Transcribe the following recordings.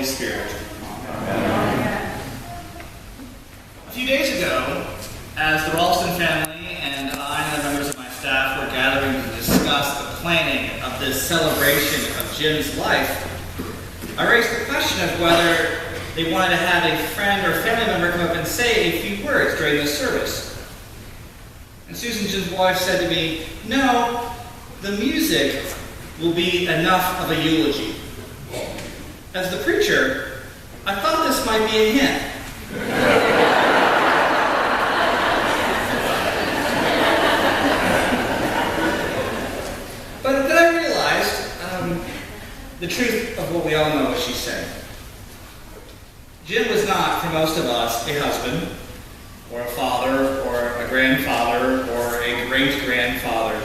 Spirit. Amen. A few days ago, as the Ralston family and I and the members of my staff were gathering to discuss the planning of this celebration of Jim's life, I raised the question of whether they wanted to have a friend or family member come up and say a few words during the service. And Susan, Jim's wife, said to me, "No, the music will be enough of a eulogy." As the preacher, I thought this might be a hint. But then I realized the truth of what we all know what she said. Jim was not, for most of us, a husband, or a father, or a grandfather, or a great-grandfather.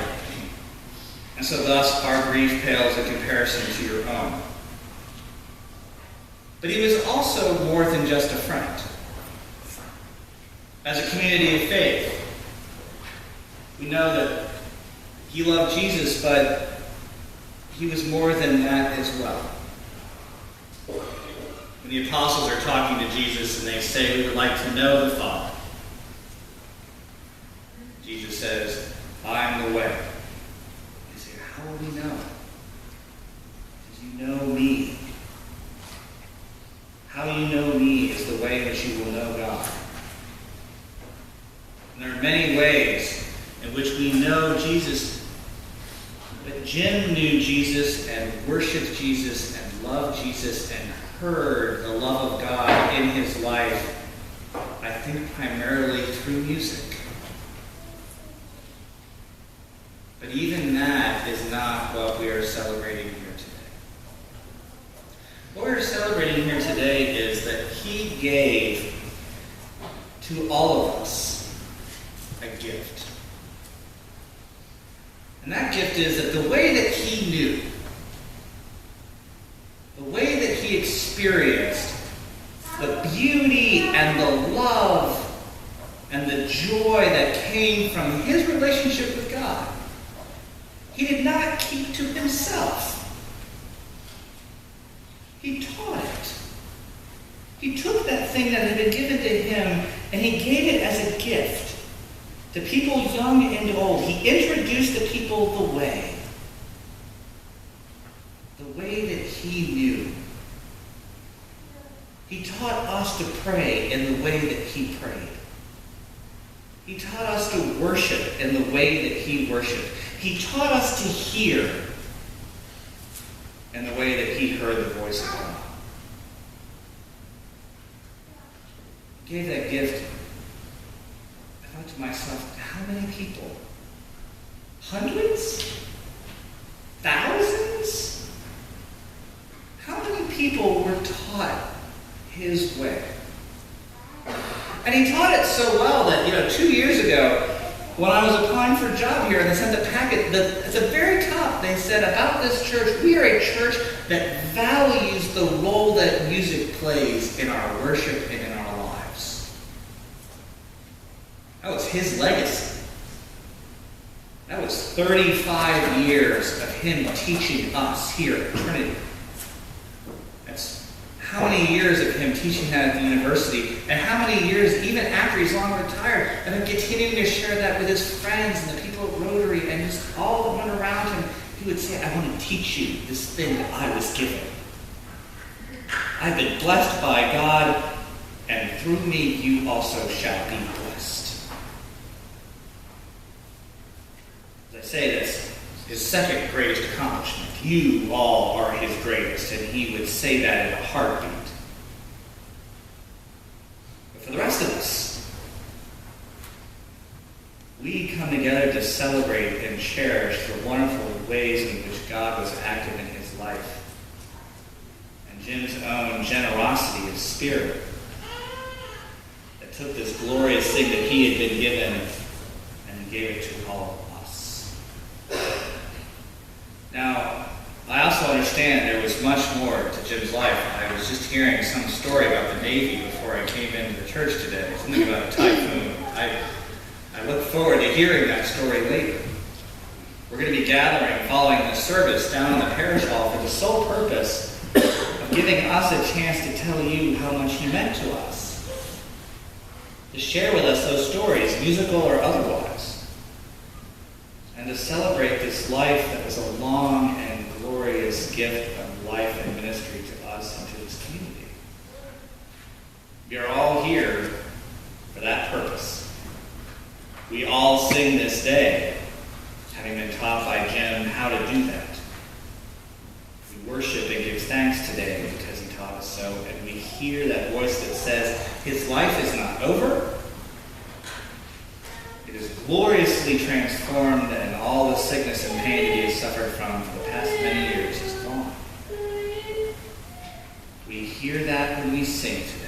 And so thus our grief pales in comparison to your own. But he was also more than just a friend. As a community of faith, we know that he loved Jesus, but he was more than that as well. When the apostles are talking to Jesus and they say, "We would like to know the Father," Jesus says, "I am the way." They say, "How will we know?" Because you know me. How you know me is the way in which you will know God. And there are many ways in which we know Jesus. But Jim knew Jesus and worshiped Jesus and loved Jesus and heard the love of God in his life, I think primarily through music. But even that is not what we are celebrating here today. What we're celebrating here today is that he gave to all of us a gift. And that gift is that the way that he knew, the way that he experienced the beauty and the love and the joy that came from his relationship with God, he did not keep to himself. He taught it. He took that thing that had been given to him and he gave it as a gift to people young and old. He introduced the people the way that he knew. He taught us to pray in the way that he prayed. He taught us to worship in the way that he worshiped. He taught us to hear in the way that he heard the voice of God. He gave that gift. I thought to myself, how many people? Hundreds? Thousands? How many people were taught his way? And he taught it so well that, 2 years ago, when I was applying for a job here and they sent the packet, at the very top they said about this church, we are a church that values the role that music plays in our worship and in our lives. That was his legacy. That was 35 years of him teaching us here at Trinity. That's how many years of him teaching that at the university, and how many years, even after he's long retired, of him continuing to share that with his friends and the people at Rotary and just all the one around him. He would say, "I want to teach you this thing that I was given. I've been blessed by God, and through me you also shall be blessed." As I say this, his second greatest accomplishment. You all are his greatest, and he would say that in a heartbeat. But for the rest of us, we come together to celebrate and cherish the wonderful ways in which God was active in his life, and Jim's own generosity of spirit that took this glorious thing that he had been given and he gave it to all of us. Now, I also understand there was much more to Jim's life. I was just hearing some story about the Navy before I came into the church today. Something about a typhoon. I look forward to hearing that story later. We're going to be gathering following the service down in the parish hall for the sole purpose of giving us a chance to tell you how much he meant to us, to share with us those stories, musical or otherwise, and to celebrate this life that was a long and glorious gift of life and ministry to us and to this community. We are all here for that purpose. We all sing this day, having been taught by Jim how to do that. We worship and give thanks today because he taught us so, and we hear that voice that says, his life is not over. It is gloriously transformed, and all the sickness and pain that he has suffered from for the past many years is gone. We hear that when we sing today.